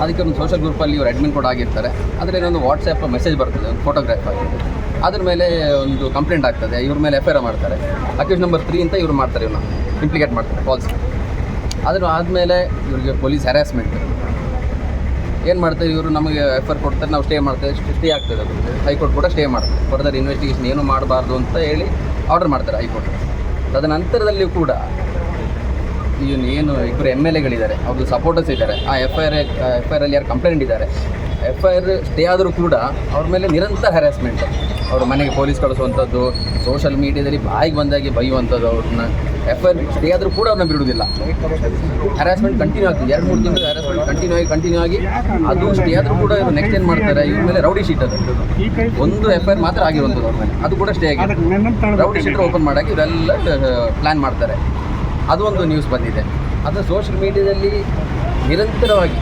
ಅದಕ್ಕೆ ಒಂದು ಸೋಷಲ್ ಗ್ರೂಪಲ್ಲಿ ಇವರು ಅಡ್ಮಿನ್ ಕೂಡ ಆಗಿರ್ತಾರೆ. ಅದರಲ್ಲಿ ಒಂದು ವಾಟ್ಸಪ್ ಮೆಸೇಜ್ ಬರ್ತದೆ, ಒಂದು ಫೋಟೋಗ್ರಾಫ್ ಆಗಿ, ಅದ್ರ ಮೇಲೆ ಒಂದು ಕಂಪ್ಲೇಂಟ್ ಆಗ್ತದೆ. ಇವ್ರ ಮೇಲೆ FIR ಮಾಡ್ತಾರೆ. ಅಕ್ಯೂಸ್ ನಂಬರ್ 3 ಅಂತ ಇವ್ರು ಮಾಡ್ತಾರೆ, ಇವ್ರನ್ನ ಇಂಪ್ಲಿಕೇಟ್ ಮಾಡ್ತಾರೆ ಫಾಲ್ಸ್. ಅದನ್ನು ಆದಮೇಲೆ ಇವರಿಗೆ ಪೊಲೀಸ್ ಹ್ಯಾರಾಸ್ಮೆಂಟ್ ಏನು ಮಾಡ್ತಾರೆ, ಇವರು ನಮಗೆ FIR ಕೊಡ್ತಾರೆ, ನಾವು ಸ್ಟೇ ಮಾಡ್ತೇವೆ, ಸ್ಟೇ ಆಗ್ತದೆ. ಅದು ಹೈಕೋರ್ಟ್ ಕೂಡ ಸ್ಟೇ ಮಾಡ್ತಾರೆ. ಫರ್ದರ್ ಇನ್ವೆಸ್ಟಿಗೇಷನ್ ಏನೂ ಮಾಡಬಾರ್ದು ಅಂತ ಹೇಳಿ ಆರ್ಡರ್ ಮಾಡ್ತಾರೆ ಹೈಕೋರ್ಟ್. ತದನಂತರದಲ್ಲಿಯೂ ಕೂಡ ಏನು ಇಬ್ಬರು MLAಗಳಿದ್ದಾರೆ, ಅವ್ರದ್ದು ಸಪೋರ್ಟರ್ಸ್ ಇದ್ದಾರೆ. ಆ FIR ಅಲ್ಲಿ ಯಾರು ಕಂಪ್ಲೇಂಟ್ ಇದ್ದಾರೆ, FIR ಸ್ಟೇ ಆದರೂ ಕೂಡ ಅವ್ರ ಮೇಲೆ ನಿರಂತರ ಹ್ಯಾರಾಸ್ಮೆಂಟ್. ಅವ್ರ ಮನೆಗೆ ಪೊಲೀಸ್ ಕಳಿಸುವಂಥದ್ದು, ಸೋಷಲ್ ಮೀಡಿಯಾದಲ್ಲಿ ಬಾಯಿಗೆ ಬಂದಾಗಿ ಬೈಯುವಂಥದ್ದು. ಅವ್ರನ್ನ FIR ಸ್ಟೇ ಆದರೂ ಕೂಡ ಅವ್ರನ್ನ ಬಿಡುವುದಿಲ್ಲ. ಹ್ಯಾರಾಸ್ಮೆಂಟ್ ಕಂಟಿನ್ಯೂ ಆಗ್ತದೆ. 2-3 ತಿಂಗಳು ಹ್ಯಾರಾಸ್ಮೆಂಟ್ ಕಂಟಿನ್ಯೂ ಆಗಿ ಅದು ಸ್ಟೇ ಆದರೂ ಕೂಡ ಇವರು ನೆಕ್ಸ್ಟ್ ಏನು ಮಾಡ್ತಾರೆ, ಇವ್ರ ಮೇಲೆ ರೌಡಿ ಶೀಟ್ ಅದು ಒಂದು FIR ಮಾತ್ರ ಆಗಿರುವಂಥದ್ದು ಅವ್ರ ಮೇಲೆ, ಅದು ಕೂಡ ಸ್ಟೇ ಆಗಿದೆ. ರೌಡಿ ಶೀಟ್ ಓಪನ್ ಮಾಡೋಕ್ಕೆ ಇವರೆಲ್ಲ ಪ್ಲ್ಯಾನ್ ಮಾಡ್ತಾರೆ. ಅದು ಒಂದು ನ್ಯೂಸ್ ಬಂದಿದೆ. ಅದು ಸೋಷಿಯಲ್ ಮೀಡಿಯಾದಲ್ಲಿ ನಿರಂತರವಾಗಿ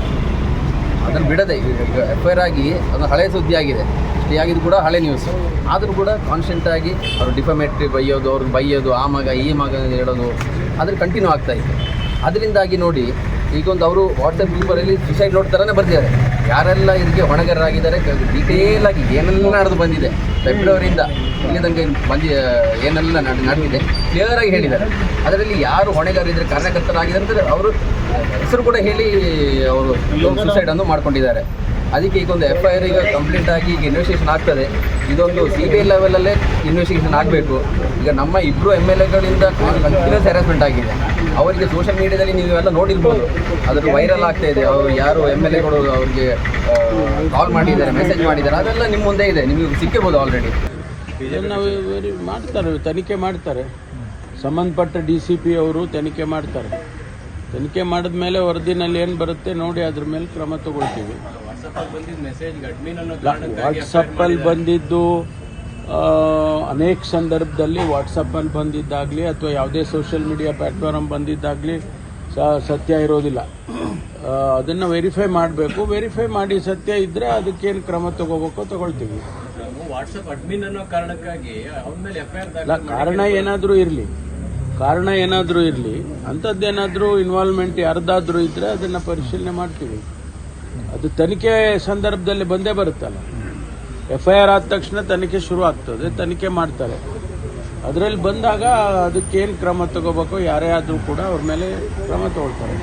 ಅದನ್ನು ಬಿಡದೆ ಈಗ FIR ಆಗಿ ಅದನ್ನು ಹಳೆ ಸುದ್ದಿ ಆಗಿದೆ, ಸ್ಟೇ ಆಗಿದ್ದು ಕೂಡ ಹಳೆ ನ್ಯೂಸ್. ಆದರೂ ಕೂಡ ಕಾನ್ಸ್ಟೆಂಟಾಗಿ ಅವರು ಡಿಫಮೇಟ್ರಿ ಬೈಯೋದು, ಅವ್ರಿಗೆ ಬೈಯೋದು, ಆ ಮಗ ಈ ಮಗ ಹೇಳೋದು, ಅದ್ರ ಕಂಟಿನ್ಯೂ ಆಗ್ತಾಯಿತ್ತು. ಅದರಿಂದಾಗಿ ನೋಡಿ ಈಗೊಂದು ಅವರು ವಾಟ್ಸಪ್ ಗ್ರೂಪಲ್ಲಿ ಸುಸೈಡ್ ನೋಟ್ ಥರನೇ ಬರ್ತಿದ್ದಾರೆ. ಯಾರೆಲ್ಲ ಇದಕ್ಕೆ ಹೊಣೆಗಾರರಾಗಿದ್ದಾರೆ ಡೀಟೇಲಾಗಿ ಏನೆಲ್ಲ ನಡೆದು ಬಂದಿದೆ, ಫೆಬ್ರವರಿಯಿಂದ ಇಲ್ಲಿ ತನಕ ಏನೆಲ್ಲ ನಡೆದಿದೆ ಕ್ಲಿಯರಾಗಿ ಹೇಳಿದ್ದಾರೆ. ಅದರಲ್ಲಿ ಯಾರು ಹೊಣೆಗಾರರಿದ್ದರೆ, ಕಾರಣಕರ್ತರಾಗಿದ್ದಾರೆ ಅಂತ ಅವರು ಹೆಸರು ಕೂಡ ಹೇಳಿ ಅವರು ಸುಸೈಡನ್ನು ಮಾಡ್ಕೊಂಡಿದ್ದಾರೆ. ಅದಕ್ಕೆ ಈಗ ಒಂದು FIR ಈಗ ಕಂಪ್ಲೀಟ್ ಆಗಿ ಈಗ ಇನ್ವೆಸ್ಟಿಗೇಷನ್ ಆಗ್ತದೆ. ಇದೊಂದು CBI ಲೆವೆಲಲ್ಲೇ ಇನ್ವೆಸ್ಟಿಗೇಷನ್ ಆಗಬೇಕು. ಈಗ ನಮ್ಮ ಇಬ್ಬರು MLAಗಳಿಂದ ಕಂಟಿನ್ಯೂಸ್ ಹ್ಯಾರಾಸ್ಮೆಂಟ್ ಆಗಿದೆ. ಅವರಿಗೆ ಸೋಷಿಯಲ್ ಮೀಡಿಯಾದಲ್ಲಿ ನೀವೆಲ್ಲ ನೋಡಿರ್ಬೋದು, ಅದ್ರ ವೈರಲ್ ಆಗ್ತಾ ಇದೆ. ಅವರು ಯಾರು MLAಗಳು ಅವರಿಗೆ ಕಾಲ್ ಮಾಡಿದ್ದಾರೆ, ಮೆಸೇಜ್ ಮಾಡಿದ್ದಾರೆ, ಅದೆಲ್ಲ ನಿಮ್ಮ ಮುಂದೆ ಇದೆ, ನಿಮಗೆ ಸಿಕ್ಕಿರ್ಬೋದು ಆಲ್ರೆಡಿ. ಇದನ್ನು ಮಾಡ್ತಾರೆ, ತನಿಖೆ ಮಾಡ್ತಾರೆ. ಸಂಬಂಧಪಟ್ಟ DCP ಅವರು ತನಿಖೆ ಮಾಡ್ತಾರೆ. ತನಿಖೆ ಮಾಡಿದ ಮೇಲೆ ವರದಿನಲ್ಲಿ ಏನು ಬರುತ್ತೆ ನೋಡಿ ಅದ್ರ ಮೇಲೆ ಕ್ರಮ ತಗೊಳ್ತೀವಿ. ವಾಟ್ಸಪ್ಪಲ್ಲಿ ಬಂದಿದ್ದು ಅನೇಕ ಸಂದರ್ಭದಲ್ಲಿ ವಾಟ್ಸಪ್ಪಲ್ಲಿ ಬಂದಿದ್ದಾಗಲಿ ಅಥವಾ ಯಾವುದೇ ಸೋಷಿಯಲ್ ಮೀಡಿಯಾ ಪ್ಲ್ಯಾಟ್ಫಾರ್ಮ್ ಬಂದಿದ್ದಾಗಲಿ ಸತ್ಯ ಇರೋದಿಲ್ಲ. ಅದನ್ನು ವೆರಿಫೈ ಮಾಡಬೇಕು. ವೆರಿಫೈ ಮಾಡಿ ಸತ್ಯ ಇದ್ದರೆ ಅದಕ್ಕೇನು ಕ್ರಮ ತಗೋಬೇಕೋ ತಗೊಳ್ತೀವಿ. ವಾಟ್ಸಪ್ ಅಡ್ಮಿನ್ ಅನ್ನೋ ಕಾರಣಕ್ಕಾಗಿ ಅವನ ಮೇಲೆ FIR ಕಾರಣ ಏನಾದರೂ ಇರಲಿ ಅಂಥದ್ದೇನಾದರೂ ಇನ್ವಾಲ್ವ್ಮೆಂಟ್ ಯಾರ್ದಾದ್ರೂ ಇದ್ದರೆ ಅದನ್ನು ಪರಿಶೀಲನೆ ಮಾಡ್ತೀವಿ. ಅದು ತನಿಖೆ ಸಂದರ್ಭದಲ್ಲಿ ಬಂದೇ ಬರುತ್ತಲ್ಲ. FIR ಆದ ತಕ್ಷಣ ತನಿಖೆ ಶುರು ಆಗ್ತದೆ, ತನಿಖೆ ಮಾಡ್ತಾರೆ. ಅದರಲ್ಲಿ ಬಂದಾಗ ಅದಕ್ಕೇನು ಕ್ರಮ ತಗೋಬೇಕೋ ಯಾರೇ ಆದರೂ ಕೂಡ ಅವ್ರ ಮೇಲೆ ಕ್ರಮ ತಗೊಳ್ತಾರೆ.